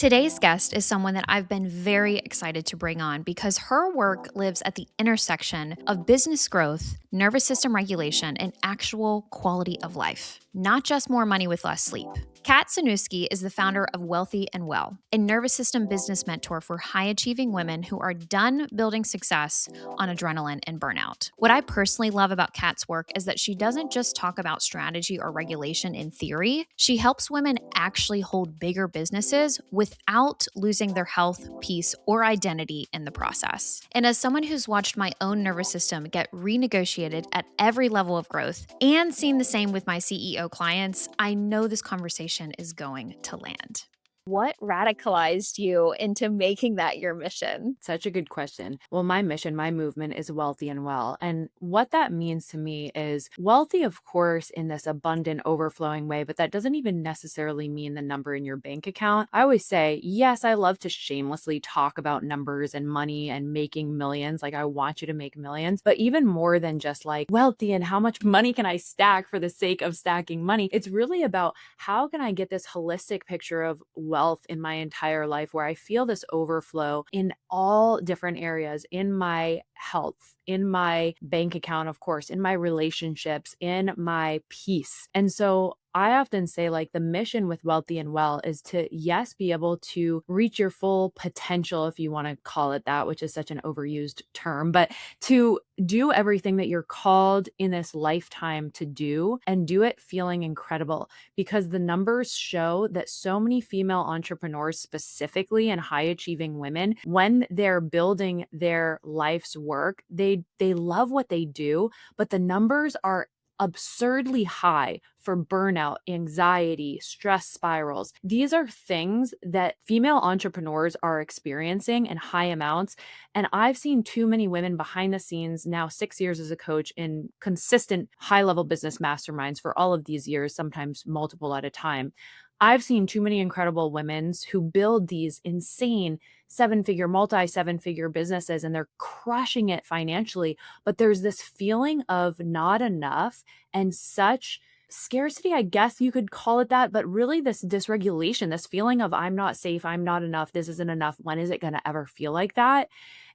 Today's guest is someone that I've been very excited to bring on because her work lives at the intersection of business growth, nervous system regulation, and actual quality of life, not just more money with less sleep. Kat Cynewski is the founder of Wealthy and Well, a nervous system business mentor for high achieving women who are done building success on adrenaline and burnout. What I personally love about Kat's work is that she doesn't just talk about strategy or regulation in theory. She helps women actually hold bigger businesses without losing their health, peace, or identity in the process. And as someone who's watched my own nervous system get renegotiated at every level of growth and seen the same with my CEO clients, I know this conversation is going to land. What radicalized you into making that your mission? Such a good question. Well, my mission, my movement is wealthy and well. And what that means to me is wealthy, of course, in this abundant, overflowing way, but that doesn't even necessarily mean the number in your bank account. I always say, yes, I love to shamelessly talk about numbers and money and making millions. Like, I want you to make millions, but even more than just like wealthy and how much money can I stack for the sake of stacking money, it's really about how can I get this holistic picture of wealth in my entire life where I feel this overflow in all different areas, in my health, in my bank account, of course, in my relationships, in my peace. And so I often say, like, the mission with Wealthy and Well is to, yes, be able to reach your full potential, if you want to call it that, which is such an overused term, but to do everything that you're called in this lifetime to do and do it feeling incredible. Because the numbers show that so many female entrepreneurs, specifically and high achieving women, when they're building their life's work, they love what they do, but the numbers are absurdly high for burnout, anxiety, stress spirals. These are things that female entrepreneurs are experiencing in high amounts. And I've seen too many women behind the scenes now, 6 years as a coach in consistent high level business masterminds for all of these years, sometimes multiple at a time. I've seen too many incredible women who build these insane seven-figure, multi-seven-figure businesses, and they're crushing it financially. But there's this feeling of not enough and such scarcity, I guess you could call it that, but really this dysregulation, this feeling of I'm not safe, I'm not enough, this isn't enough. When is it going to ever feel like that?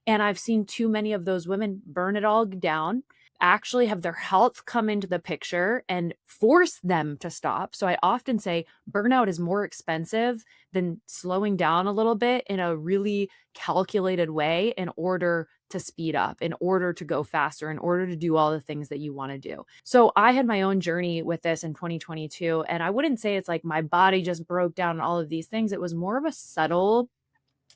And I've seen too many of those women burn it all down, actually have their health come into the picture and force them to stop. So I often say burnout is more expensive than slowing down a little bit in a really calculated way in order to speed up, in order to go faster, in order to do all the things that you want to do. So I had my own journey with this in 2022. And I wouldn't say it's like my body just broke down and all of these things. It was more of a subtle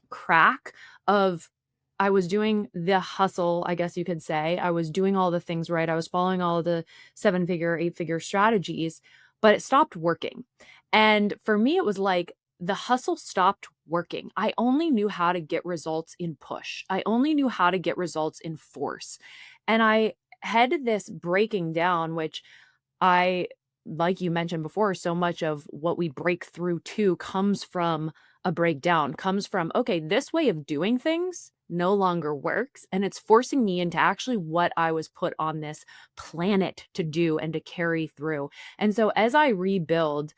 crack of I was doing the hustle, I guess you could say. I was doing all the things right. I was following all of the 7-figure, 8-figure strategies, but it stopped working. And for me, it was like the hustle stopped working. I only knew how to get results in push. I only knew how to get results in force. And I had this breaking down, which I, like you mentioned before, so much of what we break through to comes from a breakdown, comes from, okay, this way of doing things no longer works. And it's forcing me into actually what I was put on this planet to do and to carry through. And so as I rebuilt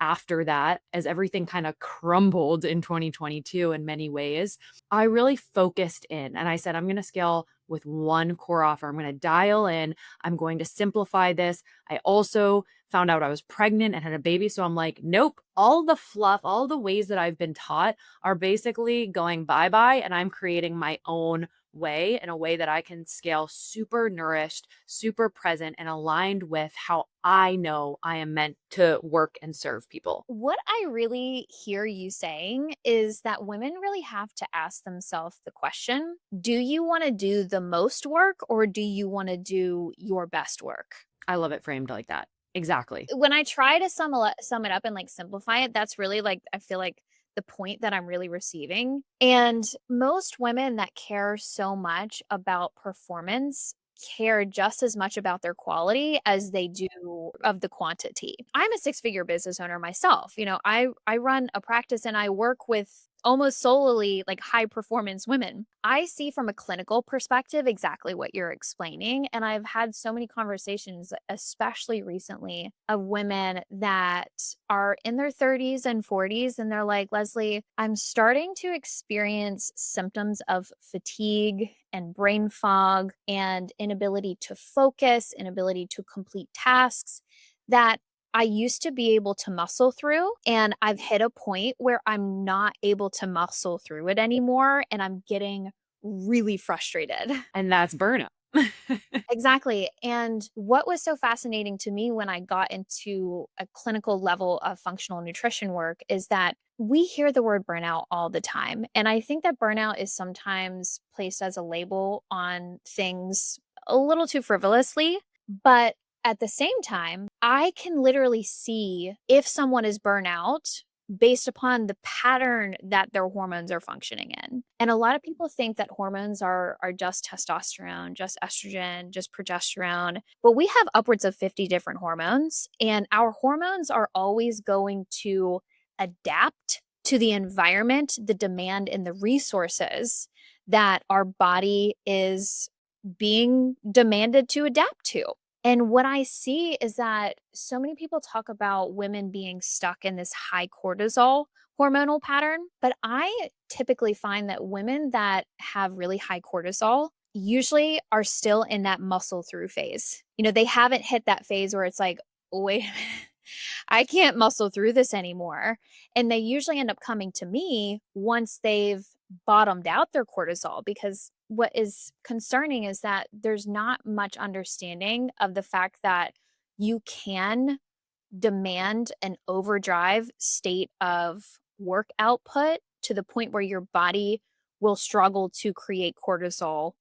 after that, as everything kind of crumbled in 2022 in many ways, I really focused in and I said, I'm going to scale with one core offer. I'm going to dial in. I'm going to simplify this. I also found out I was pregnant and had a baby. So I'm like, nope, all the fluff, all the ways that I've been taught are basically going bye-bye. And I'm creating my own way, in a way that I can scale super nourished, super present, and aligned with how I know I am meant to work and serve people. What I really hear you saying is that women really have to ask themselves the question, do you want to do the most work or do you want to do your best work? I love it framed like that. Exactly. When I try to sum it up and like simplify it, that's really like, I feel like the point that I'm really receiving. And most women that care so much about performance care just as much about their quality as they do of the quantity. I'm a six-figure business owner myself. You know, I run a practice and I work with almost solely like high performance women. I see from a clinical perspective exactly what you're explaining. And I've had so many conversations, especially recently, of women that are in their 30s and 40s. And they're like, Leslie, I'm starting to experience symptoms of fatigue and brain fog and inability to focus, inability to complete tasks that I used to be able to muscle through, and I've hit a point where I'm not able to muscle through it anymore, and I'm getting really frustrated. And that's burnout. Exactly. And what was so fascinating to me when I got into a clinical level of functional nutrition work is that we hear the word burnout all the time. And I think that burnout is sometimes placed as a label on things a little too frivolously. But at the same time, I can literally see if someone is burnout based upon the pattern that their hormones are functioning in. And a lot of people think that hormones are just testosterone, just estrogen, just progesterone, but we have upwards of 50 different hormones, and our hormones are always going to adapt to the environment, the demand and the resources that our body is being demanded to adapt to. And what I see is that so many people talk about women being stuck in this high cortisol hormonal pattern, but I typically find that women that have really high cortisol usually are still in that muscle through phase. They haven't hit that phase where it's like, wait a minute, I can't muscle through this anymore. And they usually end up coming to me once they've bottomed out their cortisol, because what is concerning is that there's not much understanding of the fact that you can demand an overdrive state of work output to the point where your body will struggle to create cortisol,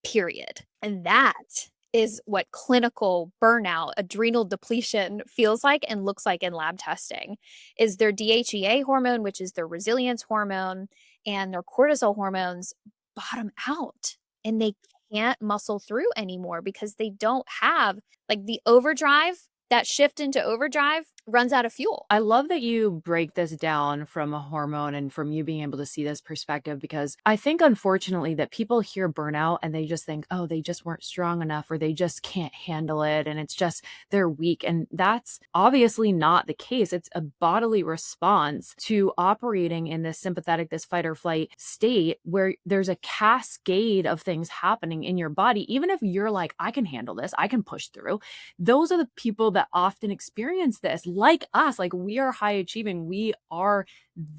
period. And that is what clinical burnout, adrenal depletion feels like and looks like in lab testing. Is their DHEA hormone, which is their resilience hormone, and their cortisol hormones bottom out, and they can't muscle through anymore because they don't have like the overdrive. That shift into overdrive runs out of fuel. I love that you break this down from a hormone and from you being able to see this perspective, because I think unfortunately that people hear burnout and they just think, oh, they just weren't strong enough or they just can't handle it and it's just they're weak. And that's obviously not the case. It's a bodily response to operating in this sympathetic, this fight or flight state where there's a cascade of things happening in your body. Even if you're like, I can handle this, I can push through. Those are the people that often experience this, like us. Like, we are high achieving, we are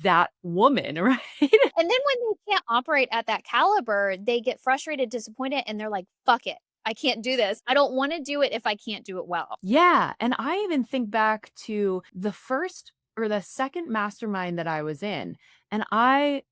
that woman, right? And then when they can't operate at that caliber, they get frustrated, disappointed, and they're like, fuck it. I can't do this. I don't want to do it if I can't do it well. Yeah. And I even think back to the first or the second mastermind that I was in. And I,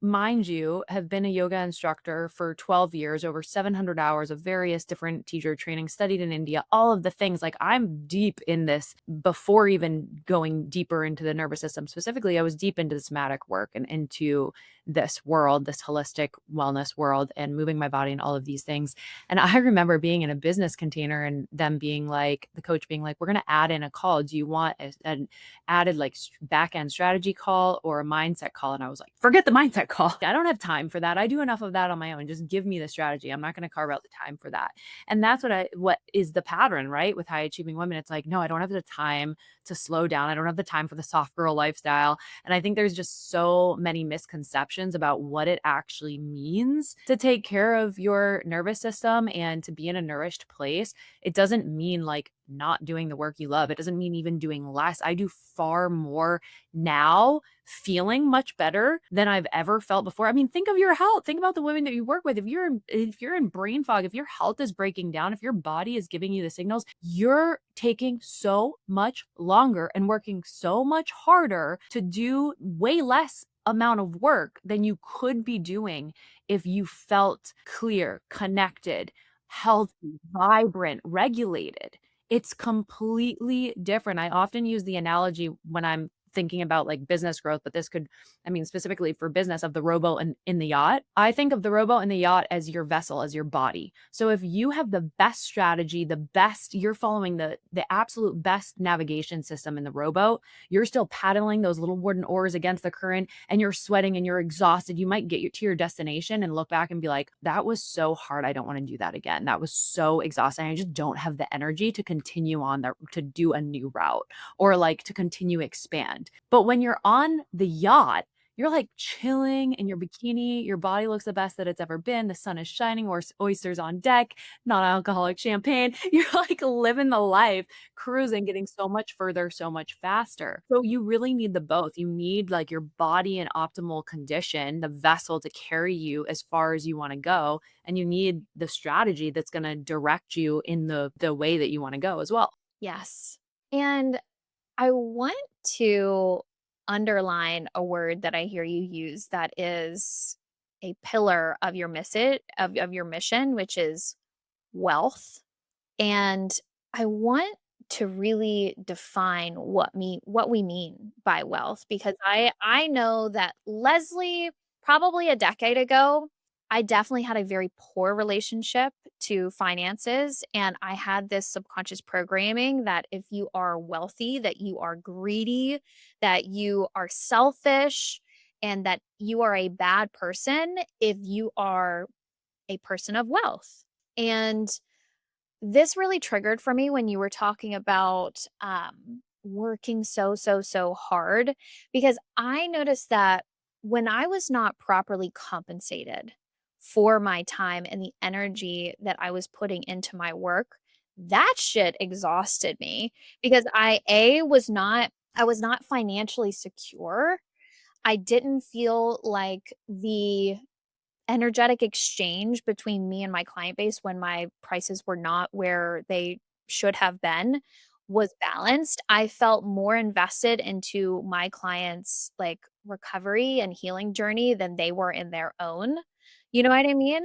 mind you, have been a yoga instructor for 12 years, over 700 hours of various different teacher training, studied in India, all of the things. Like, I'm deep in this before even going deeper into the nervous system. Specifically, I was deep into the somatic work and into this world, this holistic wellness world, and moving my body and all of these things. And I remember being in a business container and them being like, the coach being like, we're going to add in a call. Do you want an added like back end strategy call or a mindset call? And I was like, forget the mindset call. I don't have time for that. I do enough of that on my own. Just give me the strategy. I'm not going to carve out the time for that. And that's what is the pattern, right? With high achieving women, it's like, no, I don't have the time to slow down. I don't have the time for the soft girl lifestyle. And I think there's just so many misconceptions about what it actually means to take care of your nervous system and to be in a nourished place. It doesn't mean like not doing the work you love. It doesn't mean even doing less. I do far more now, feeling much better than I've ever felt before. I mean, think of your health. Think about the women that you work with. If you're in brain fog, if your health is breaking down, if your body is giving you the signals, you're taking so much longer and working so much harder to do way less amount of work than you could be doing if you felt clear, connected, healthy, vibrant, regulated. It's completely different. I often use the analogy when I'm thinking about like business growth, but this could, I mean, specifically for business of the rowboat and in the yacht. I think of the rowboat and the yacht as your vessel, as your body. So if you have the best strategy, the best, you're following the absolute best navigation system in the rowboat, you're still paddling those little wooden oars against the current and you're sweating and you're exhausted. You might get to your destination and look back and be like, that was so hard. I don't want to do that again. That was so exhausting. I just don't have the energy to continue on that, to do a new route or like to continue expand. But when you're on the yacht, you're like chilling in your bikini. Your body looks the best that it's ever been. The sun is shining, or oysters on deck, non-alcoholic champagne. You're like living the life, cruising, getting so much further, so much faster. So you really need the both. You need like your body in optimal condition, the vessel to carry you as far as you want to go. And you need the strategy that's going to direct you in the way that you want to go as well. Yes. And I want to underline a word that I hear you use that is a pillar of your of your mission, which is wealth. And I want to really define what we mean by wealth, because I know that Leslie, probably a decade ago, I definitely had a very poor relationship to finances, and I had this subconscious programming that if you are wealthy, that you are greedy, that you are selfish, and that you are a bad person if you are a person of wealth. And this really triggered for me when you were talking about, working so hard, because I noticed that when I was not properly compensated for my time and the energy that I was putting into my work, that shit exhausted me because I was not financially secure. I didn't feel like the energetic exchange between me and my client base when my prices were not where they should have been was balanced. I felt more invested into my clients' like recovery and healing journey than they were in their own. You know what I mean?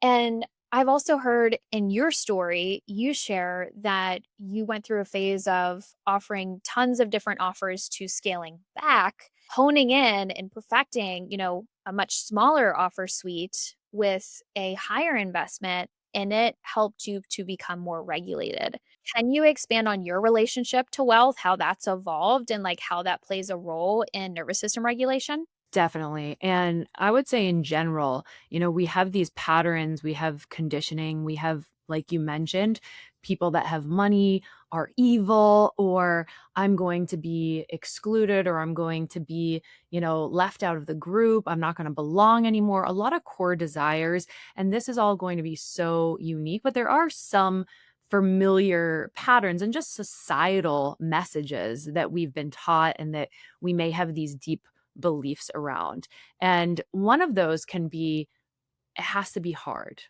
And I've also heard in your story, you share that you went through a phase of offering tons of different offers to scaling back, honing in and perfecting, a much smaller offer suite with a higher investment, and it helped you to become more regulated. Can you expand on your relationship to wealth, how that's evolved and like how that plays a role in nervous system regulation? Definitely. And I would say in general, we have these patterns, we have conditioning, we have, like you mentioned, people that have money are evil, or I'm going to be excluded, or I'm going to be, left out of the group. I'm not going to belong anymore. A lot of core desires. And this is all going to be so unique, but there are some familiar patterns and just societal messages that we've been taught and that we may have these deep beliefs around. And one of those can be, it has to be hard.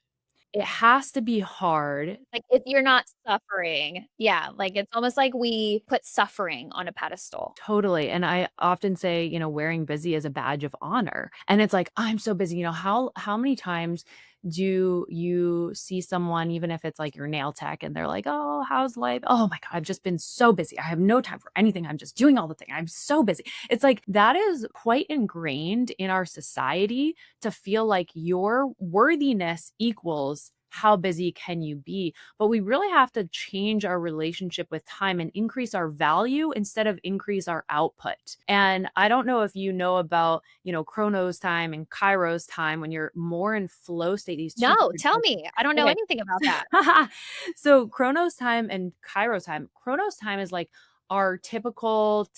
It has to be hard. Like, if you're not suffering. Yeah, like, it's almost like we put suffering on a pedestal. Totally. And I often say, wearing busy is a badge of honor. And it's like, I'm so busy. How many times do you see someone, even if it's like your nail tech, and they're like, oh, how's life? Oh my God, I've just been so busy. I have no time for anything. I'm just doing all the thing. I'm so busy. It's like that is quite ingrained in our society, to feel like your worthiness equals how busy can you be. But we really have to change our relationship with time and increase our value instead of increase our output. And I don't know if you know about, Chronos time and Kairos time, when you're more in flow state, these two No, different. tell me. I don't know Okay. anything about that. So Chronos time and Kairos time. Chronos time is like our typical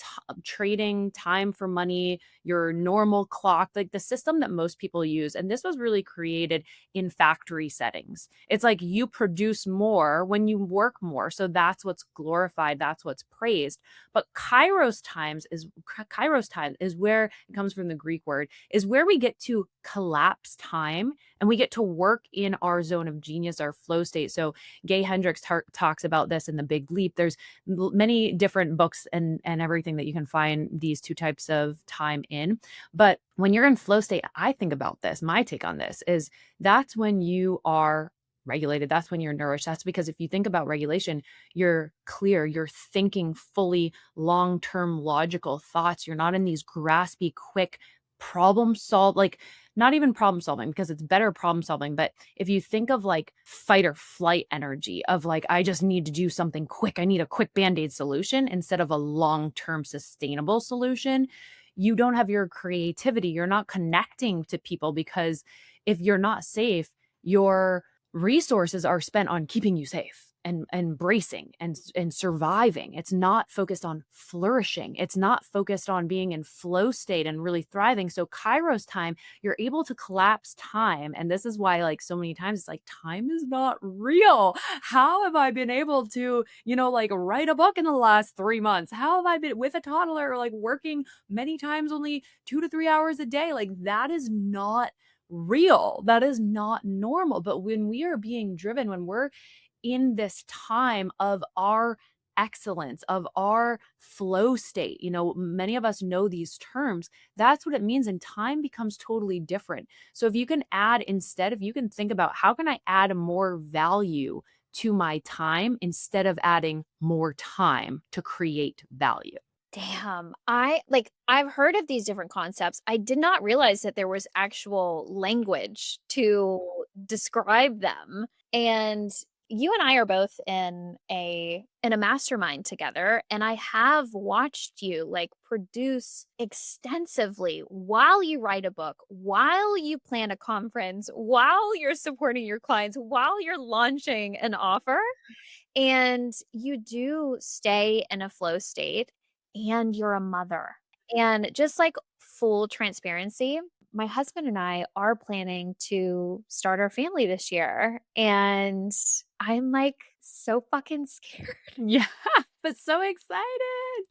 trading time for money, your normal clock, like the system that most people use. And this was really created in factory settings. It's like you produce more when you work more. So that's what's glorified, that's what's praised. But Kairos time is where it comes from, the Greek word, is where we get to collapse time and we get to work in our zone of genius, our flow state. So Gay Hendricks talks about this in The Big Leap. There's many different books and everything that you can find these two types of time in. But when you're in flow state, I think about this. My take on this is that's when you are regulated. That's when you're nourished. That's because if you think about regulation, you're clear, you're thinking fully long-term logical thoughts. You're not in these graspy, quick problem solve, like not even problem solving because it's better problem solving. But if you think of like fight or flight energy of like, I just need to do something quick, I need a quick band-aid solution instead of a long-term sustainable solution, you don't have your creativity. You're not connecting to people because if you're not safe, your resources are spent on keeping you safe and bracing and surviving. It's not focused on flourishing. It's not focused on being in flow state and really thriving. So Kairos time, you're able to collapse time. And this is why like so many times it's like time is not real. How have I been able to, like write a book in the last 3 months? How have I been with a toddler, like working many times only 2 to 3 hours a day? Like that is not real. That is not normal. But when we are being driven, when we're in this time of our excellence, of our flow state, many of us know these terms. That's what it means. And time becomes totally different. So if you can add, instead, if you can think about how can I add more value to my time instead of adding more time to create value. Damn. I've heard of these different concepts. I did not realize that there was actual language to describe them. And you and I are both in a mastermind together, and I have watched you like produce extensively while you write a book, while you plan a conference, while you're supporting your clients, while you're launching an offer. And you do stay in a flow state and you're a mother. And just like full transparency, my husband and I are planning to start our family this year. And I'm like so fucking scared. Yeah, but so excited.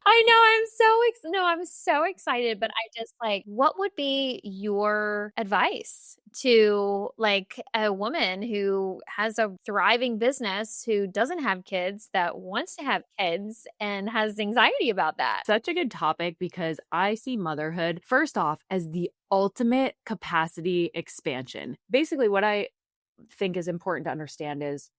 I know I'm so excited, but I just like, what would be your advice to like a woman who has a thriving business, who doesn't have kids, that wants to have kids and has anxiety about that? Such a good topic because I see motherhood, first off, as the ultimate capacity expansion. Basically, what I think is important to understand is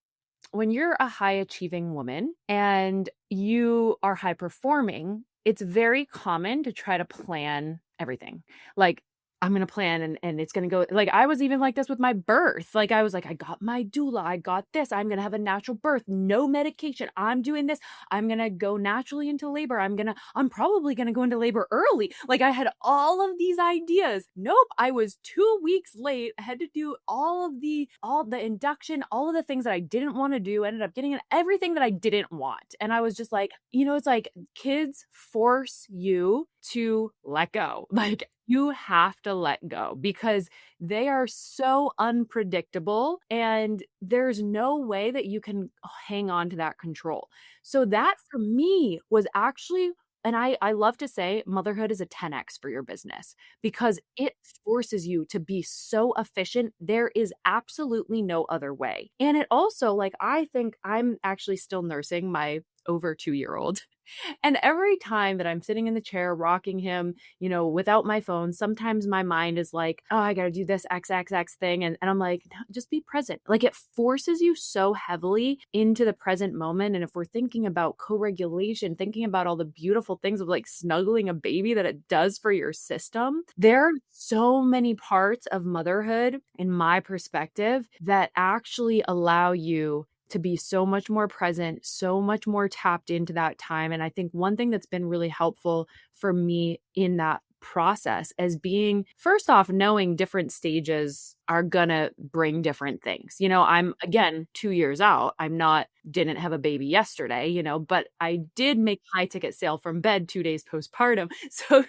when you're a high achieving woman and you are high performing, it's very common to try to plan everything. Like, I'm going to plan and it's going to go like I was even like this with my birth. Like I was like, I got my doula. I got this. I'm going to have a natural birth, no medication. I'm doing this. I'm going to go naturally into labor. I'm probably going to go into labor early. Like I had all of these ideas. Nope. I was 2 weeks late. I had to do all the induction, all of the things that I didn't want to do, ended up getting everything that I didn't want. And I was just like, it's like kids force you to let go. Like you have to let go because they are so unpredictable and there's no way that you can hang on to that control. So that for me was actually, and I love to say motherhood is a 10x for your business because it forces you to be so efficient. There is absolutely no other way. And it also, like, I think I'm actually still nursing my over 2-year-old. And every time that I'm sitting in the chair rocking him, without my phone, sometimes my mind is like, oh, I got to do this XXX thing. And I'm like, no, just be present. Like it forces you so heavily into the present moment. And if we're thinking about co-regulation, thinking about all the beautiful things of like snuggling a baby that it does for your system, there are so many parts of motherhood, in my perspective, that actually allow you to be so much more present, so much more tapped into that time. And I think one thing that's been really helpful for me in that process as being, first off, knowing different stages are gonna bring different things. I'm again 2 years out. Didn't have a baby yesterday, but I did make high ticket sale from bed 2 days postpartum. So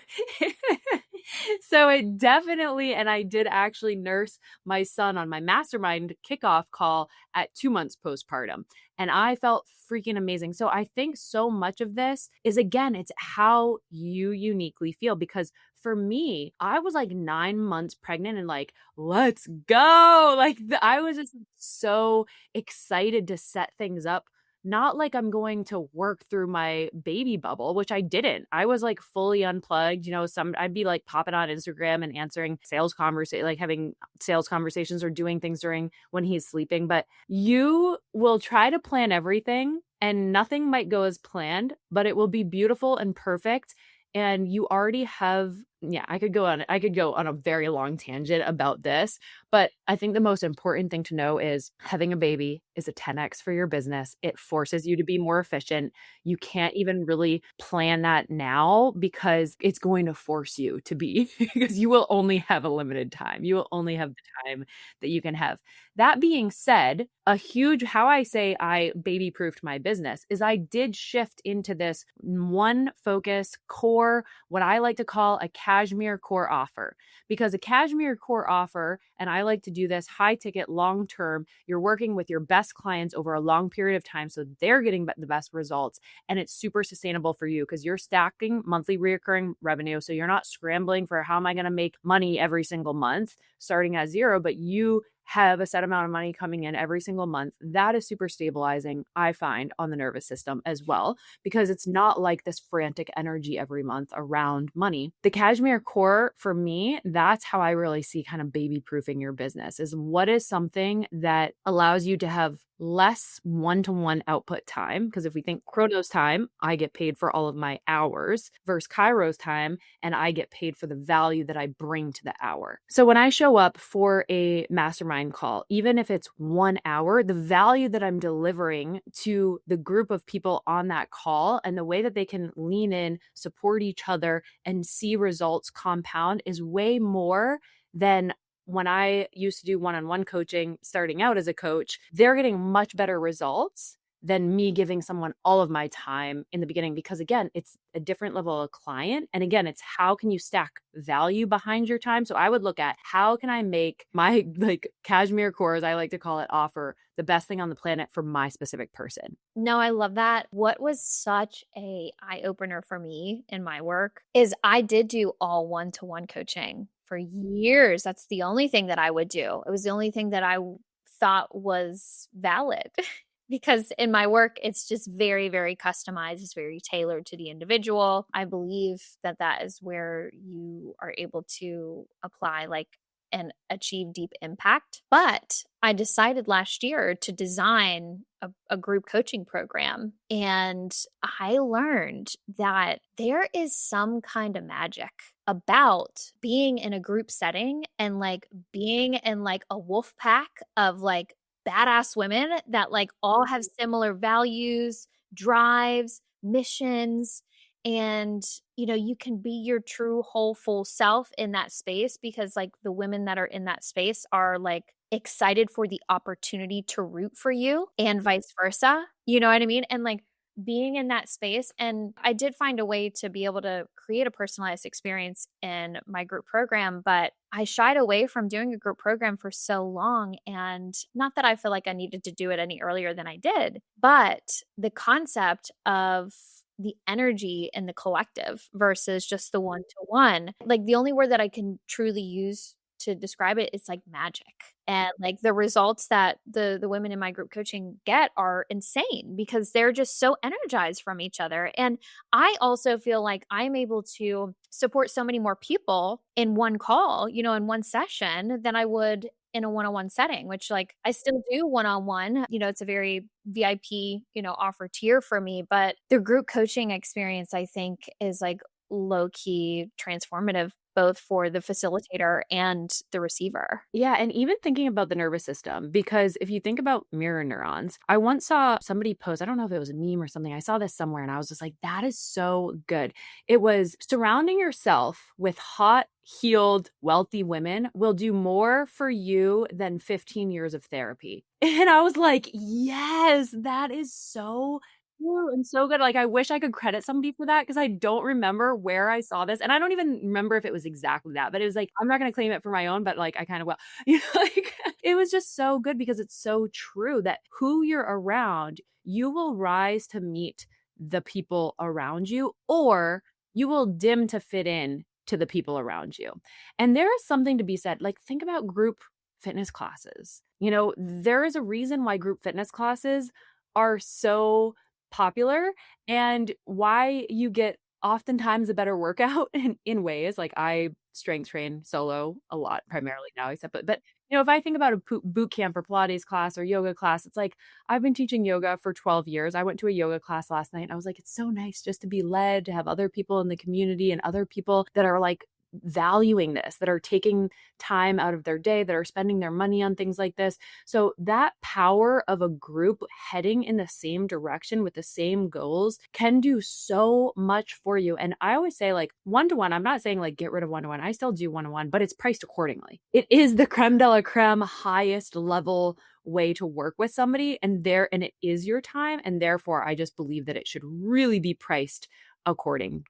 so it definitely, and I did actually nurse my son on my mastermind kickoff call at 2 months postpartum. And I felt freaking amazing. So I think so much of this is, again, it's how you uniquely feel. Because for me, I was like 9 months pregnant and like, let's go. Like I was just so excited to set things up not like I'm going to work through my baby bubble, which I didn't. I was like fully unplugged. I'd be like popping on Instagram and answering like having sales conversations or doing things during when he's sleeping. But you will try to plan everything and nothing might go as planned, but it will be beautiful and perfect. And you already have, yeah, I could go on a very long tangent about this, but I think the most important thing to know is having a baby is a 10x for your business. It forces you to be more efficient. You can't even really plan that now because it's going to force you to be, because you will only have a limited time. You will only have the time that you can have. That being said, how I say I baby proofed my business is I did shift into this one focus core, what I like to call a cashmere core offer. Because a cashmere core offer, and I like to do this high ticket, long term, you're working with your best clients over a long period of time. So they're getting the best results. And it's super sustainable for you because you're stacking monthly recurring revenue. So you're not scrambling for how am I going to make money every single month starting at zero, but you have a set amount of money coming in every single month. That is super stabilizing, I find, on the nervous system as well, because it's not like this frantic energy every month around money. The cashmere core, for me, that's how I really see kind of baby proofing your business, is what is something that allows you to have less one-to-one output time. Because if we think Chronos time, I get paid for all of my hours versus Kairos time, and I get paid for the value that I bring to the hour. So when I show up for a mastermind call, even if it's 1 hour, the value that I'm delivering to the group of people on that call and the way that they can lean in, support each other, and see results compound is way more than when I used to do one-on-one coaching starting out as a coach. They're getting much better results than me giving someone all of my time in the beginning, because again, it's a different level of client. And again, it's how can you stack value behind your time? So I would look at how can I make my like cashmere core, as I like to call it, offer the best thing on the planet for my specific person. No, I love that. What was such a eye opener for me in my work is I did do all one-to-one coaching for years. That's the only thing that I would do. It was the only thing that I thought was valid. Because in my work, it's just very, very customized. It's very tailored to the individual. I believe that that is where you are able to apply and achieve deep impact. But I decided last year to design a group coaching program. And I learned that there is some kind of magic about being in a group setting and being in a wolf pack of badass women that all have similar values, drives, missions, and you can be your true whole full self in that space because the women that are in that space are excited for the opportunity to root for you and vice versa. You know what I mean? And being in that space. And I did find a way to be able to create a personalized experience in my group program, but I shied away from doing a group program for so long. And not that I feel like I needed to do it any earlier than I did, but the concept of the energy in the collective versus just the one-to-one, the only word that I can truly use to describe it is magic. And the results that the women in my group coaching get are insane because they're just so energized from each other. And I also feel like I'm able to support so many more people in one call, in one session than I would in a one-on-one setting, which I still do one-on-one. It's a very VIP, offer tier for me, but the group coaching experience I think is low-key transformative both for the facilitator and the receiver. Yeah. And even thinking about the nervous system, because if you think about mirror neurons, I once saw somebody post, I don't know if it was a meme or something. I saw this somewhere and I was just like, that is so good. It was surrounding yourself with hot, healed, wealthy women will do more for you than 15 years of therapy. And I was like, yes, that is so true and so good. I wish I could credit somebody for that because I don't remember where I saw this. And I don't even remember if it was exactly that, but it was I'm not going to claim it for my own, but I kind of will. It was just so good because it's so true that who you're around, you will rise to meet the people around you, or you will dim to fit in to the people around you. And there is something to be said. Think about group fitness classes. There is a reason why group fitness classes are so popular and why you get oftentimes a better workout in ways like I strength train solo a lot primarily now, except but if I think about a boot camp or Pilates class or yoga class, it's like I've been teaching yoga for 12 years. I went to a yoga class last night and I was like, it's so nice just to be led, to have other people in the community and other people that are like valuing this, that are taking time out of their day, that are spending their money on things like this. So that power of a group heading in the same direction with the same goals can do so much for you. And I always say like one-to-one, I'm not saying like get rid of one-to-one. I still do one-to-one, but it's priced accordingly. It is the creme de la creme, highest level way to work with somebody, and it is your time. And therefore I just believe that it should really be priced accordingly.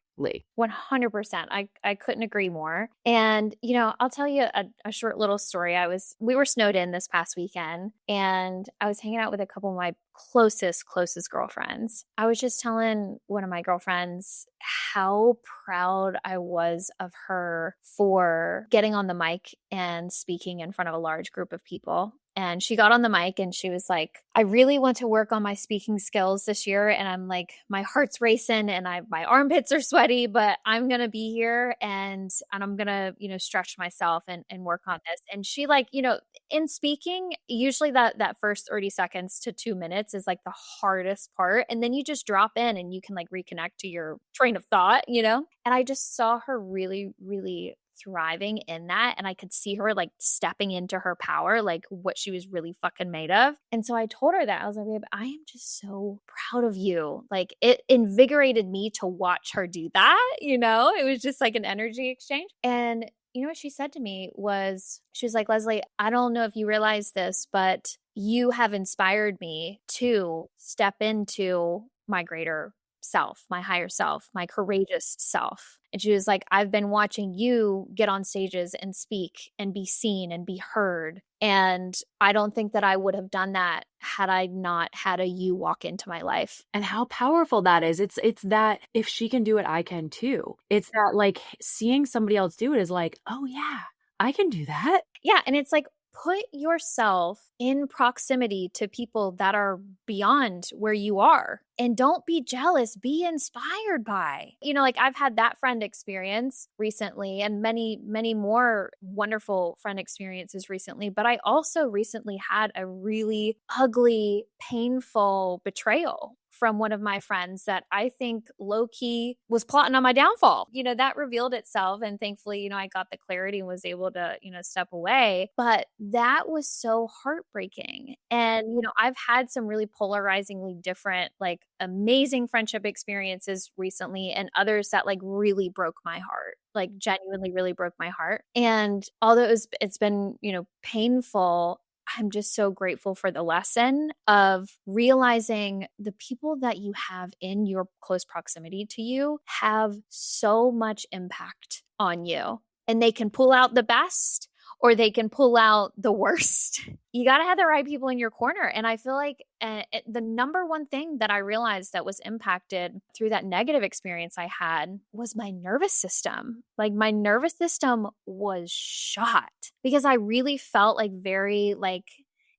100%. I couldn't agree more. And, I'll tell you a short little story. We were snowed in this past weekend and I was hanging out with a couple of my closest girlfriends. I was just telling one of my girlfriends how proud I was of her for getting on the mic and speaking in front of a large group of people. And she got on the mic and she was like, I really want to work on my speaking skills this year. And I'm like, my heart's racing and my armpits are sweaty, but I'm going to be here and I'm going to, stretch myself and work on this. And she like, in speaking, usually that first 30 seconds to 2 minutes is like the hardest part. And then you just drop in and you can like reconnect to your train of thought, And I just saw her really, really thriving in that. And I could see her like stepping into her power, like what she was really fucking made of. And so I told her that. I was like, babe, I am just so proud of you. Like it invigorated me to watch her do that. It was just like an energy exchange. And you know what she said to me was, she was like, Leslie, I don't know if you realize this, but you have inspired me to step into my greater self, my higher self, my courageous self. And she was like, I've been watching you get on stages and speak and be seen and be heard. And I don't think that I would have done that had I not had a you walk into my life. And how powerful that is. It's that if she can do it, I can too. It's that like seeing somebody else do it is like, oh yeah, I can do that. Yeah. And it's like, put yourself in proximity to people that are beyond where you are and don't be jealous, be inspired by. Like I've had that friend experience recently and many, many more wonderful friend experiences recently. But I also recently had a really ugly, painful betrayal from one of my friends that I think low-key was plotting on my downfall. That revealed itself. And thankfully, I got the clarity and was able to, step away. But that was so heartbreaking. And, I've had some really polarizingly different, like amazing friendship experiences recently and others that like really broke my heart, like genuinely really broke my heart. And although it's been, painful, I'm just so grateful for the lesson of realizing the people that you have in your close proximity to you have so much impact on you. And they can pull out the best or they can pull out the worst. You got to have the right people in your corner. And I feel like the number one thing that I realized that was impacted through that negative experience I had was my nervous system. Like my nervous system was shot because I really felt like very like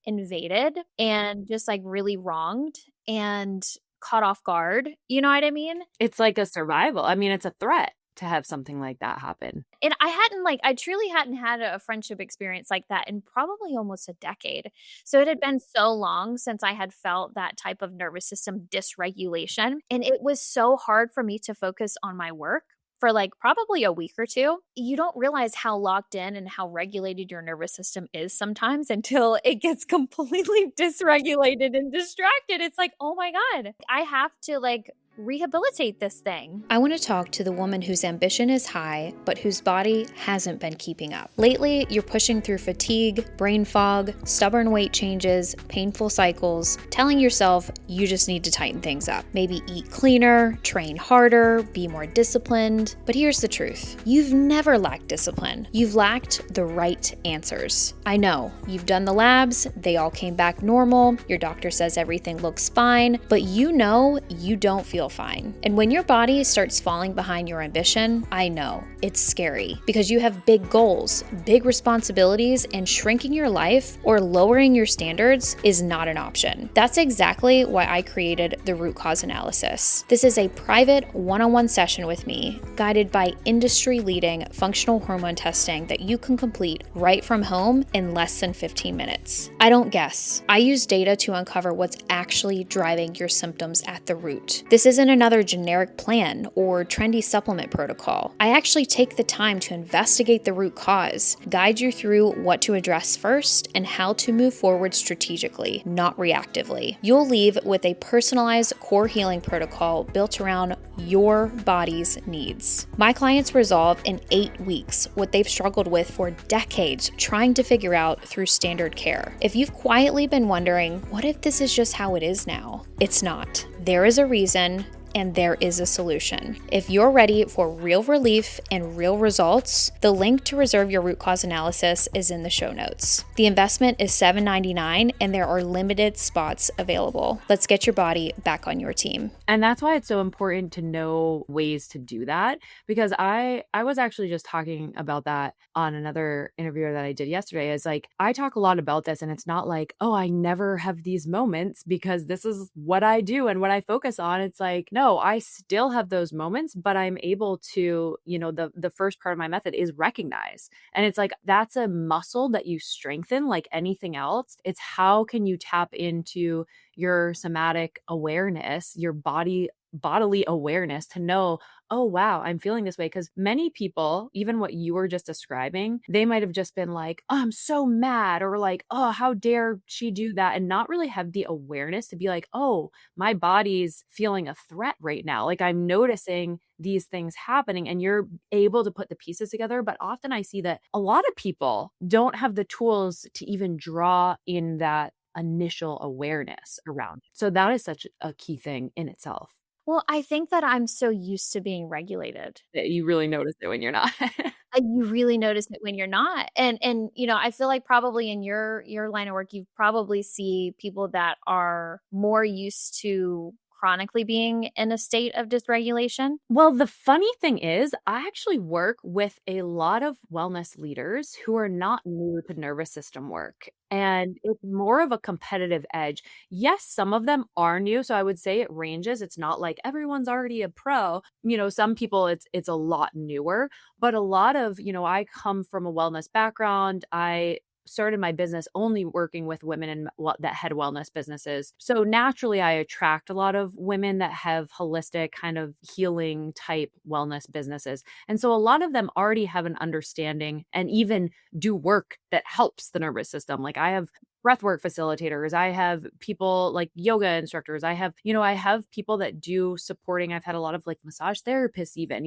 invaded and just like really wronged and caught off guard. You know what I mean? It's like a survival. I mean, it's a threat to have something like that happen. And I truly hadn't had a friendship experience like that in probably almost a decade. So it had been so long since I had felt that type of nervous system dysregulation. And it was so hard for me to focus on my work for like probably a week or two. You don't realize how locked in and how regulated your nervous system is sometimes until it gets completely dysregulated and distracted. It's like, oh my God, I have to like rehabilitate this thing. I want to talk to the woman whose ambition is high, but whose body hasn't been keeping up. Lately, you're pushing through fatigue, brain fog, stubborn weight changes, painful cycles, telling yourself you just need to tighten things up. Maybe eat cleaner, train harder, be more disciplined. But here's the truth. You've never lacked discipline. You've lacked the right answers. I know, you've done the labs, they all came back normal, your doctor says everything looks fine, but you know you don't feel feel fine. And when your body starts falling behind your ambition, I know it's scary because you have big goals, big responsibilities, and shrinking your life or lowering your standards is not an option. That's exactly why I created the root cause analysis. This is a private one-on-one session with me, guided by industry-leading functional hormone testing that you can complete right from home in less than 15 minutes. I don't guess. I use data to uncover what's actually driving your symptoms at the root. This isn't another generic plan or trendy supplement protocol. I actually take the time to investigate the root cause, guide you through what to address first, and how to move forward strategically, not reactively. You'll leave with a personalized core healing protocol built around your body's needs. My clients resolve in 8 weeks what they've struggled with for decades trying to figure out through standard care. If you've quietly been wondering, what if this is just how it is now? It's not. There is a reason, and there is a solution. If you're ready for real relief and real results, the link to reserve your root cause analysis is in the show notes. The investment is $7.99 and there are limited spots available. Let's get your body back on your team. And that's why it's so important to know ways to do that, because I was actually just talking about that on another interview that I did yesterday. Is like, I talk a lot about this, and it's not like, oh, I never have these moments because this is what I do and what I focus on. It's like, no, I still have those moments, but I'm able to, the first part of my method is recognize. And it's like, that's a muscle that you strengthen like anything else. It's how can you tap into your somatic awareness, your bodily awareness to know, oh, wow, I'm feeling this way. Because many people, even what you were just describing, they might have just been like, oh, I'm so mad, or like, oh, how dare she do that? And not really have the awareness to be like, oh, my body's feeling a threat right now. Like, I'm noticing these things happening, and you're able to put the pieces together. But often I see that a lot of people don't have the tools to even draw in that initial awareness around it. So that is such a key thing in itself. Well, I think that I'm so used to being regulated. That you really notice it when you're not. You really notice it when you're not. And I feel like probably in your line of work, you probably see people that are more used to chronically being in a state of dysregulation. Well, the funny thing is, I actually work with a lot of wellness leaders who are not new to nervous system work. And it's more of a competitive edge. Yes, some of them are new. So I would say it ranges. It's not like everyone's already a pro. Some people it's a lot newer, but a lot of, I come from a wellness background. I started my business only working with women that had wellness businesses. So naturally, I attract a lot of women that have holistic kind of healing type wellness businesses. And so a lot of them already have an understanding and even do work that helps the nervous system. Like, I have breathwork facilitators. I have people like yoga instructors. I have people that do supporting. I've had a lot of like massage therapists, even,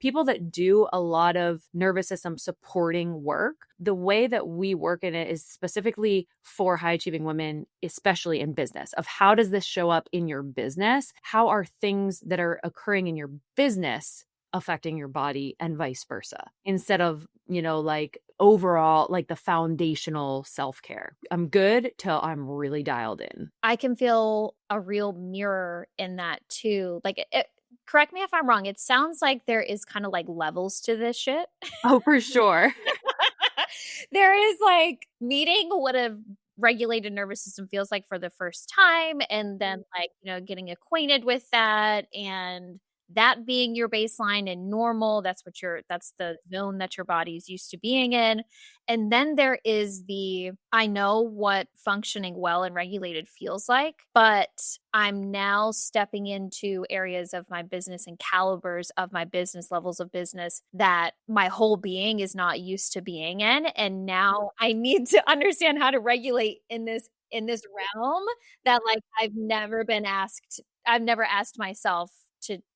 people that do a lot of nervous system supporting work. The way that we work in it is specifically for high achieving women, especially in business, of how does this show up in your business? How are things that are occurring in your business affecting your body, and vice versa, instead of, like overall, like the foundational self-care. I'm good till I'm really dialed in. I can feel a real mirror in that too. Like, correct me if I'm wrong. It sounds like there is kind of like levels to this shit. Oh, for sure. There is like meeting what a regulated nervous system feels like for the first time, and then like, getting acquainted with that, and that being your baseline and normal. That's the zone that your body is used to being in. And then there is I know what functioning well and regulated feels like, but I'm now stepping into areas of my business and calibers of my business, levels of business that my whole being is not used to being in. And now I need to understand how to regulate in this realm that like I've never asked myself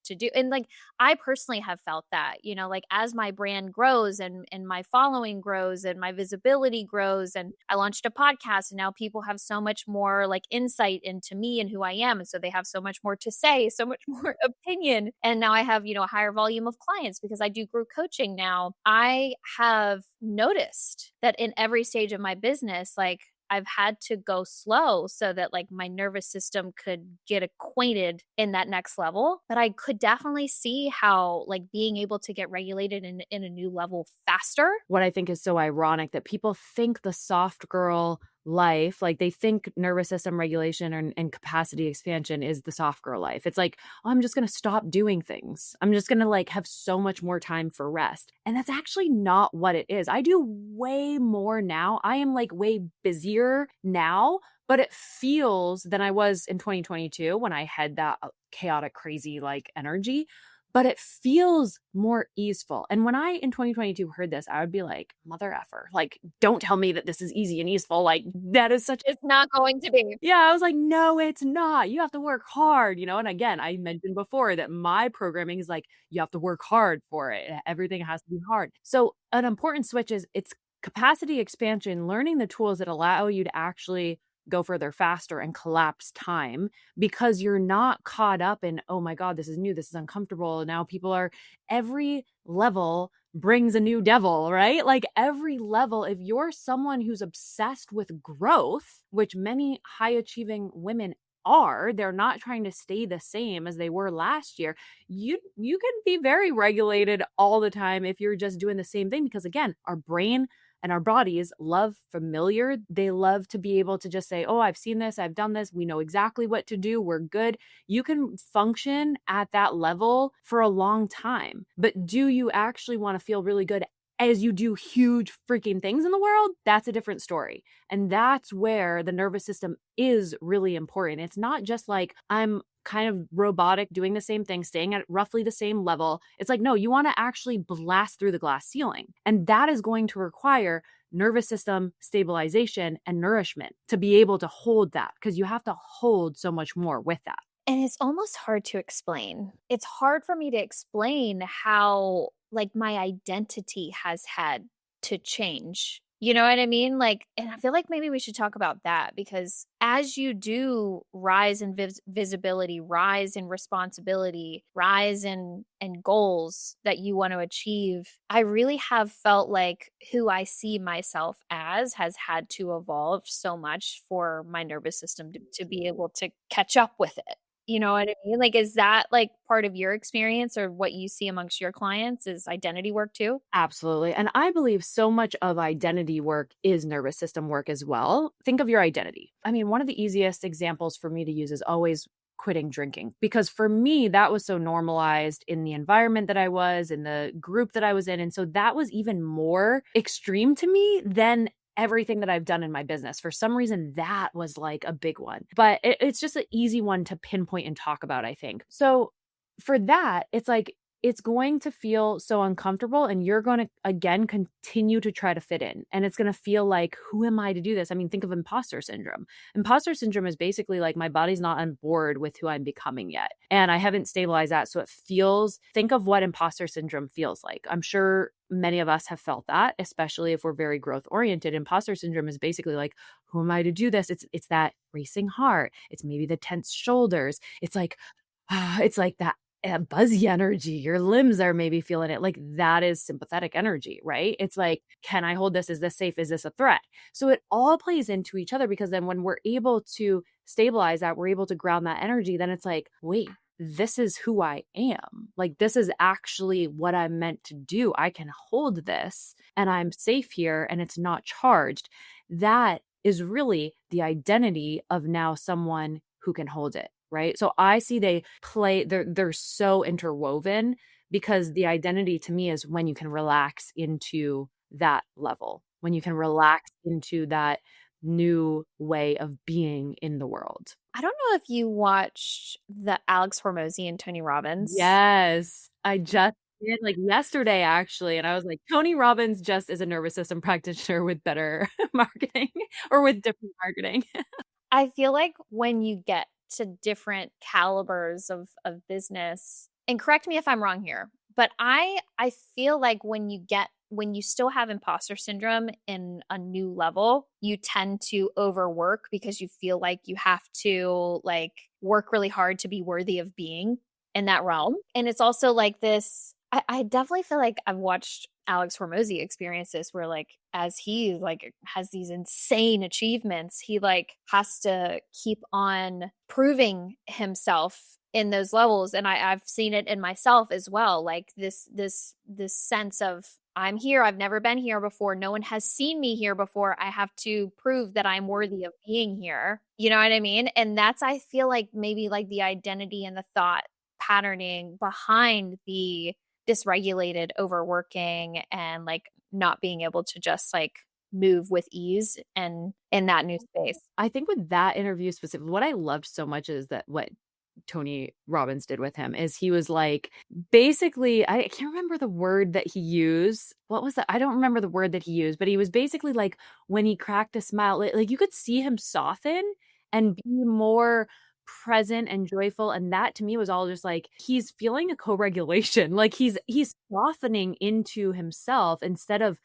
to do. And like, I personally have felt that, like as my brand grows and my following grows and my visibility grows, and I launched a podcast, and now people have so much more like insight into me and who I am. And so they have so much more to say, so much more opinion. And now I have, a higher volume of clients because I do group coaching now. I have noticed that in every stage of my business, like I've had to go slow so that like my nervous system could get acquainted in that next level. But I could definitely see how like being able to get regulated in a new level faster. What I think is so ironic that people think the soft girl life, like they think nervous system regulation and capacity expansion is the soft girl life. It's like, oh, I'm just going to stop doing things. I'm just going to like have so much more time for rest. And that's actually not what it is. I do way more now. I am like way busier now, but it feels than I was in 2022 when I had that chaotic, crazy like energy, but it feels more easeful. And when I in 2022 heard this, I would be like, mother effer, like, don't tell me that this is easy and easeful. Like, that is such, It's not going to be. yeah, I was like, no, it's not. You have to work hard, you know? And again, I mentioned before that my programming is like, you have to work hard for it. Everything has to be hard. So an important switch is it's capacity expansion, learning the tools that allow you to actually go further faster and collapse time because you're not caught up in, oh my God, this is new, this is uncomfortable. Now people are, every level brings a new devil, right? Like every level, if you're someone who's obsessed with growth, which many high achieving women are, they're not trying to stay the same as they were last year. You can be very regulated all the time if you're just doing the same thing because again, our brain and our bodies love familiar. They love to be able to just say, oh, I've seen this, I've done this, we know exactly what to do, we're good. You can function at that level for a long time. But do you actually want to feel really good as you do huge freaking things in the world? That's a different story. And that's where the nervous system is really important. It's not just like I'm kind of robotic, doing the same thing, staying at roughly the same level. It's like, no, you want to actually blast through the glass ceiling. And that is going to require nervous system stabilization and nourishment to be able to hold that because you have to hold so much more with that. And it's almost hard to explain. It's hard for me to explain how like my identity has had to change. You know what I mean? Like, and I feel like maybe we should talk about that because as you do rise in visibility, rise in responsibility, rise in goals that you want to achieve, I really have felt like who I see myself as has had to evolve so much for my nervous system to be able to catch up with it. You know what I mean? Like, is that like part of your experience or what you see amongst your clients is identity work too? Absolutely. And I believe so much of identity work is nervous system work as well. Think of your identity. I mean, one of the easiest examples for me to use is always quitting drinking because for me, that was so normalized in the environment that I was, in the group that I was in. And so that was even more extreme to me than everything that I've done in my business. For some reason, that was like a big one, but it's just an easy one to pinpoint and talk about, I think. So for that, it's like, it's going to feel so uncomfortable and you're going to, again, continue to try to fit in. And it's going to feel like, who am I to do this? I mean, think of imposter syndrome. Imposter syndrome is basically like my body's not on board with who I'm becoming yet. And I haven't stabilized that. So it feels, think of what imposter syndrome feels like. I'm sure many of us have felt that, especially if we're very growth oriented. Imposter syndrome is basically like, who am I to do this? It's that racing heart. It's maybe the tense shoulders. It's like that buzzy energy. Your limbs are maybe feeling it. Like that is sympathetic energy, right? It's like, can I hold this? Is this safe? Is this a threat? So it all plays into each other because then when we're able to stabilize that, we're able to ground that energy, then it's like, wait, this is who I am. Like, this is actually what I'm meant to do. I can hold this and I'm safe here and it's not charged. That is really the identity of now someone who can hold it. Right. So I see they're so interwoven because the identity to me is when you can relax into that level, when you can relax into that new way of being in the world. I don't know if you watched the Alex Hormozy and Tony Robbins. Yes. I just did like yesterday actually. And I was like, Tony Robbins just is a nervous system practitioner with better marketing or with different marketing. I feel like when you get to different calibers of business, and correct me if I'm wrong here, but I feel like when you still have imposter syndrome in a new level, you tend to overwork because you feel like you have to like work really hard to be worthy of being in that realm. And it's also like this I definitely feel like I've watched Alex Hormozy experience this where like as he like has these insane achievements, he like has to keep on proving himself in those levels. And I've seen it in myself as well. Like this sense of I'm here, I've never been here before. No one has seen me here before. I have to prove that I'm worthy of being here. You know what I mean? And that's I feel like maybe like the identity and the thought patterning behind the dysregulated overworking and like not being able to just like move with ease and in that new space. I think with that interview specifically, what I loved so much is that what Tony Robbins did with him is he was like, basically, I can't remember the word that he used. What was that? I don't remember the word that he used, but he was basically like, when he cracked a smile, like you could see him soften and be more present and joyful. And that to me was all just like, he's feeling a co-regulation. Like he's softening into himself instead of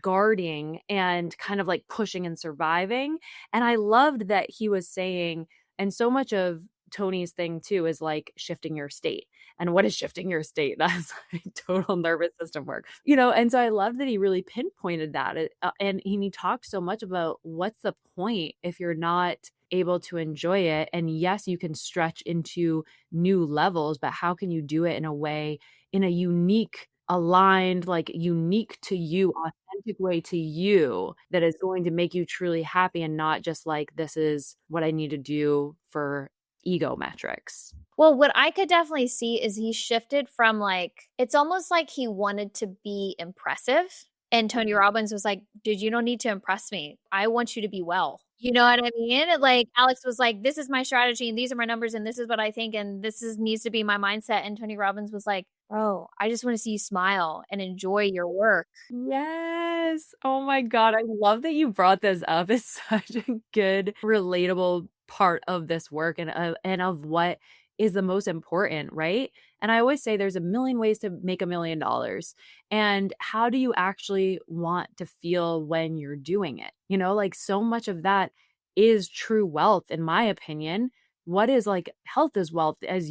guarding and kind of like pushing and surviving. And I loved that he was saying, and so much of Tony's thing too is like shifting your state. And what is shifting your state? That's like total nervous system work, And so I love that he really pinpointed that. And he talked so much about what's the point if you're not able to enjoy it. And yes, you can stretch into new levels, but how can you do it in a way, in a unique, aligned, like unique to you, authentic way to you that is going to make you truly happy and not just like, this is what I need to do for ego metrics. Well, what I could definitely see is he shifted from like, it's almost like he wanted to be impressive. And Tony Robbins was like, dude, you don't need to impress me. I want you to be well. You know what I mean? Like Alex was like, this is my strategy and these are my numbers and this is what I think and needs to be my mindset. And Tony Robbins was like, bro, I just want to see you smile and enjoy your work. Yes. Oh my God. I love that you brought this up. It's such a good, relatable part of this work and of what is the most important, right? And I always say there's a million ways to make $1 million. And how do you actually want to feel when you're doing it? Like so much of that is true wealth, in my opinion. What is like health is wealth, as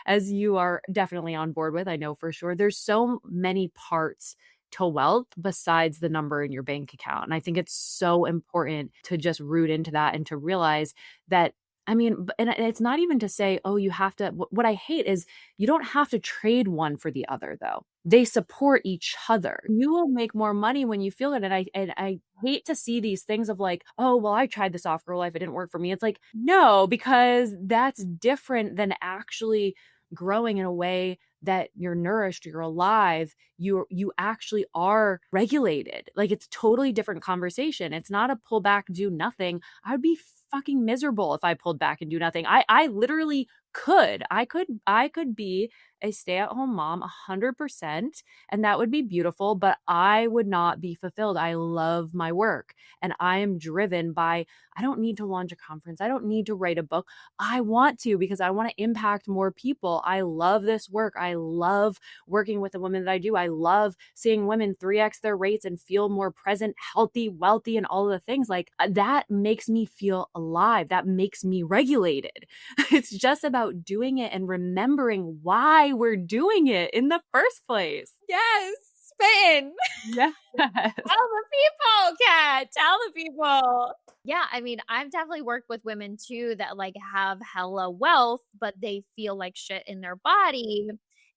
as you are definitely on board with, I know for sure. There's so many parts to wealth besides the number in your bank account. And I think it's so important to just root into that and to realize that, I mean, and it's not even to say, oh, you have to, what I hate is you don't have to trade one for the other though. They support each other. You will make more money when you feel it. And I hate to see these things of like, oh, well, I tried this off girl life. It didn't work for me. It's like, no, because that's different than actually growing in a way that you're nourished, you're alive, you actually are regulated. Like it's totally different conversation. It's not a pull back, do nothing. I'd be fucking miserable if I pulled back and do nothing. I literally could. I could be a stay-at-home mom 100%, and that would be beautiful, but I would not be fulfilled. I love my work and I am driven by, I don't need to launch a conference. I don't need to write a book. I want to because I want to impact more people. I love this work. I love working with the women that I do. I love seeing women 3x their rates and feel more present, healthy, wealthy, and all of the things like that makes me feel alive. That makes me regulated. It's just about doing it and remembering why we're doing it in the first place. Yes, spin. Yes. Tell the people, Kat. Tell the people. Yeah, I mean, I've definitely worked with women too that like have hella wealth, but they feel like shit in their body.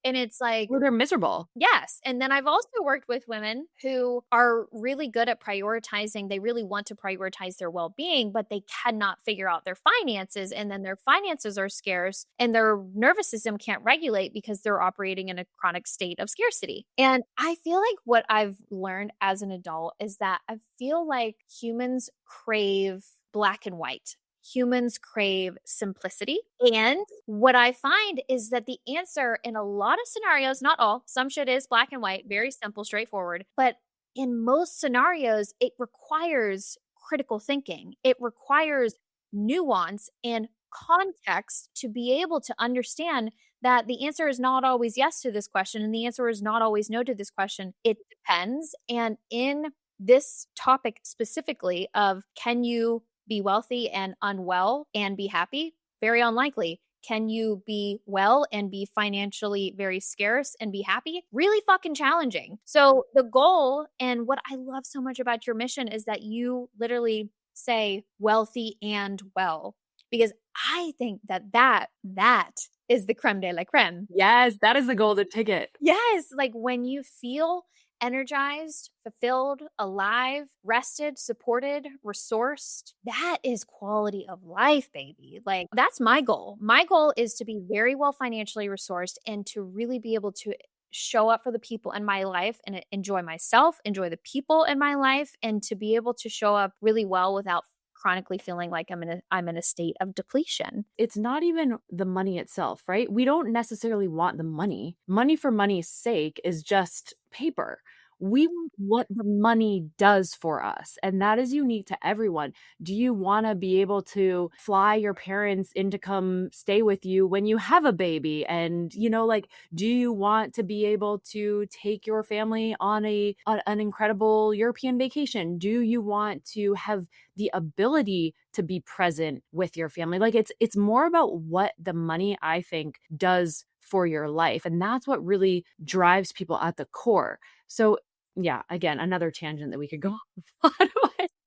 And it's like, Well, they're miserable. yes. And then I've also worked with women who are really good at prioritizing. They really want to prioritize their well being, but they cannot figure out their finances. And then their finances are scarce and their nervous system can't regulate because they're operating in a chronic state of scarcity. And I feel like what I've learned as an adult is that I feel like humans crave black and white. Humans crave simplicity. And what I find is that the answer in a lot of scenarios, not all, some shit is black and white, very simple, straightforward. But in most scenarios, it requires critical thinking. It requires nuance and context to be able to understand that the answer is not always yes to this question and the answer is not always no to this question. It depends. And in this topic specifically of can you be wealthy and unwell and be happy? Very unlikely. Can you be well and be financially very scarce and be happy? Really fucking challenging. So the goal, and what I love so much about your mission, is that you literally say wealthy and well, because I think that is the creme de la creme. Yes, that is the golden ticket. Yes, like when you feel energized, fulfilled, alive, rested, supported, resourced, that is quality of life, baby. Like that's my goal. My goal is to be very well financially resourced and to really be able to show up for the people in my life and enjoy myself, enjoy the people in my life, and to be able to show up really well without chronically feeling like I'm in a state of depletion. It's not even the money itself, right? We don't necessarily want the money. Money for money's sake is just paper. We want what the money does for us, and that is unique to everyone. Do you want to be able to fly your parents in to come stay with you when you have a baby? And, like, do you want to be able to take your family on an incredible European vacation? Do you want to have the ability to be present with your family? Like it's more about what the money, I think, does for your life. And that's what really drives people at the core. So yeah, again, another tangent that we could go on.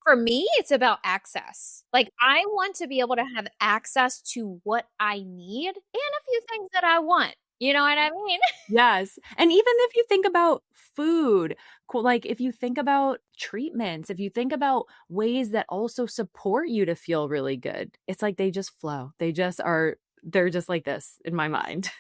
For me, it's about access. Like I want to be able to have access to what I need and a few things that I want. You know what I mean? Yes. And even if you think about food, like if you think about treatments, if you think about ways that also support you to feel really good, it's like they just flow. They're just like this in my mind.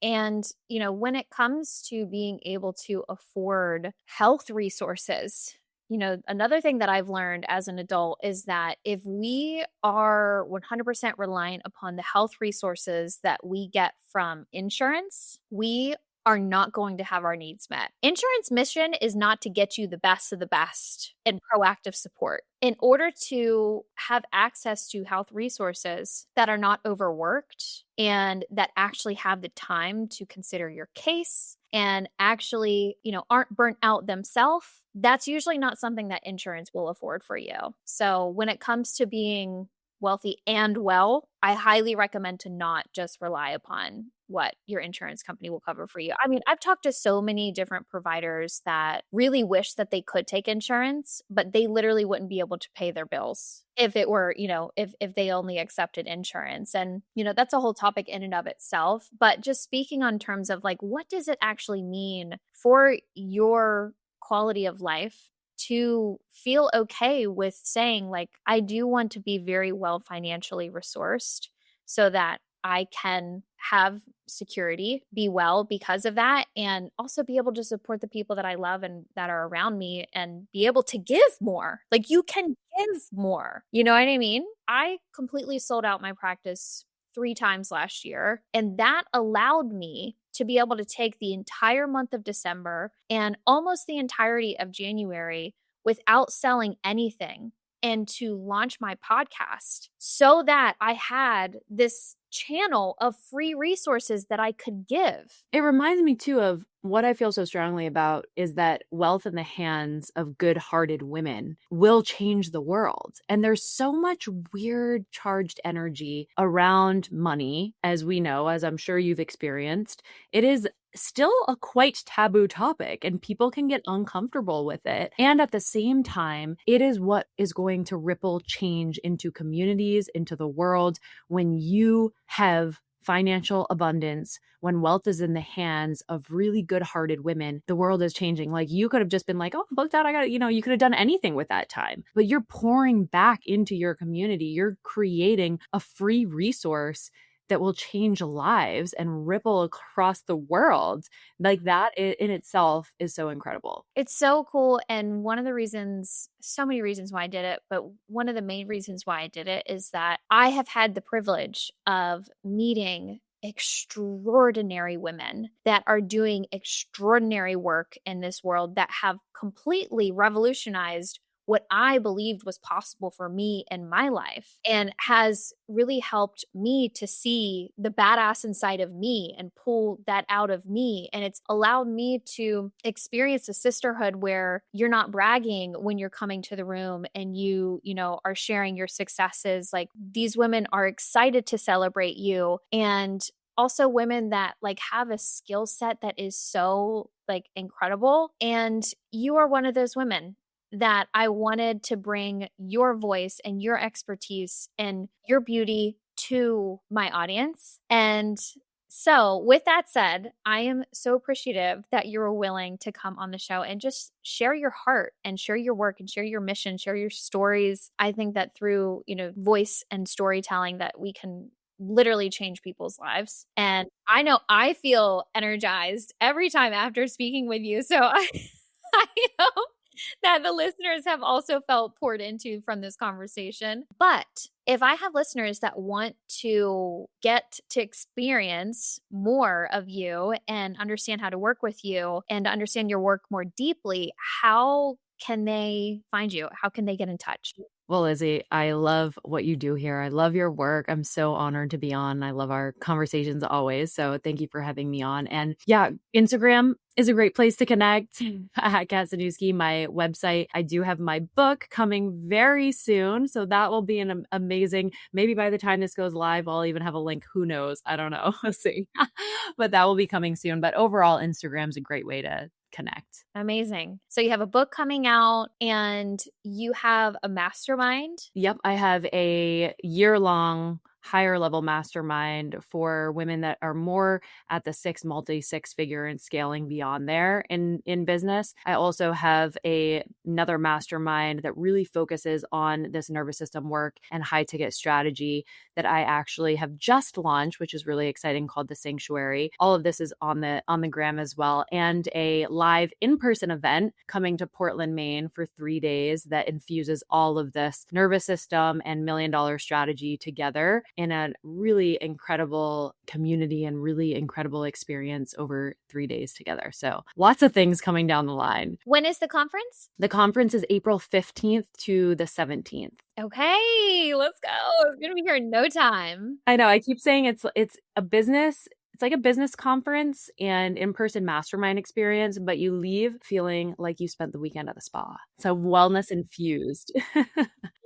And, when it comes to being able to afford health resources, another thing that I've learned as an adult is that if we are 100% reliant upon the health resources that we get from insurance, we are not going to have our needs met. Insurance mission is not to get you the best of the best and proactive support. In order to have access to health resources that are not overworked and that actually have the time to consider your case and actually, aren't burnt out themselves, that's usually not something that insurance will afford for you. So when it comes to being wealthy and well, I highly recommend to not just rely upon what your insurance company will cover for you. I mean, I've talked to so many different providers that really wish that they could take insurance, but they literally wouldn't be able to pay their bills if it were, if they only accepted insurance. And, that's a whole topic in and of itself. But just speaking on terms of like, what does it actually mean for your quality of life to feel okay with saying, like, I do want to be very well financially resourced so that I can have security, be well because of that, and also be able to support the people that I love and that are around me and be able to give more. Like you can give more. You know what I mean? I completely sold out my practice 3 times last year, and that allowed me to be able to take the entire month of December and almost the entirety of January without selling anything and to launch my podcast so that I had this channel of free resources that I could give. It reminds me too of what I feel so strongly about is that wealth in the hands of good-hearted women will change the world. And there's so much weird charged energy around money, as we know, as I'm sure you've experienced. It is still a quite taboo topic and people can get uncomfortable with it. And at the same time, it is what is going to ripple change into communities, into the world. When you have financial abundance, when wealth is in the hands of really good-hearted women, the world is changing. Like you could have just been like, oh, look that I got, you could have done anything with that time, but you're pouring back into your community. You're creating a free resource that will change lives and ripple across the world. Like that in itself is so incredible. It's so cool. And one of the reasons, so many reasons why I did it, but one of the main reasons why I did it is that I have had the privilege of meeting extraordinary women that are doing extraordinary work in this world that have completely revolutionized what I believed was possible for me in my life, and has really helped me to see the badass inside of me and pull that out of me. And it's allowed me to experience a sisterhood where you're not bragging when you're coming to the room and you know, are sharing your successes. Like, these women are excited to celebrate you. And also women that like have a skill set that is so like incredible. And you are one of those women that I wanted to bring your voice and your expertise and your beauty to my audience. And so, with that said, I am so appreciative that you were willing to come on the show and just share your heart and share your work and share your mission, share your stories. I think that through, you know, voice and storytelling that we can literally change people's lives. And I know I feel energized every time after speaking with you. So I hope that the listeners have also felt poured into from this conversation. But if I have listeners that want to get to experience more of you and understand how to work with you and understand your work more deeply, how can they find you? How can they get in touch? Well, Lizzie, I love what you do here. I love your work. I'm so honored to be on. I love our conversations always. So thank you for having me on. And yeah, Instagram is a great place to connect. At Kat Cynewski, my website. I do have my book coming very soon. So that will be an amazing, maybe by the time this goes live, I'll even have a link. Who knows? I don't know. We'll see. But that will be coming soon. But overall, Instagram's a great way to connect. Amazing. So you have a book coming out and you have a mastermind. Yep. I have a year-long higher level mastermind for women that are more at the multi-six figure and scaling beyond there in business. I also have another mastermind that really focuses on this nervous system work and high ticket strategy that I actually have just launched, which is really exciting, called The Sanctuary. All of this is on the gram as well. And a live in-person event coming to Portland, Maine for 3 days that infuses all of this nervous system and $1 million strategy together in a really incredible community and really incredible experience over 3 days together. So lots of things coming down the line. When is the conference? The conference is April 15th to the 17th. Okay, let's go. It's going to be here in no time. I know. I keep saying it's a business. It's like a business conference and in-person mastermind experience, but you leave feeling like you spent the weekend at the spa. So wellness infused.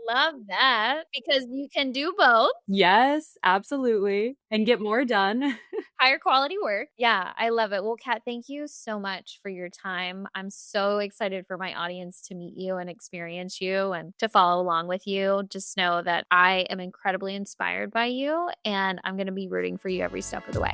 Love that, because you can do both. Yes, absolutely. And get more done. Higher quality work. Yeah, I love it. Well, Kat, thank you so much for your time. I'm so excited for my audience to meet you and experience you and to follow along with you. Just know that I am incredibly inspired by you and I'm going to be rooting for you every step of the way.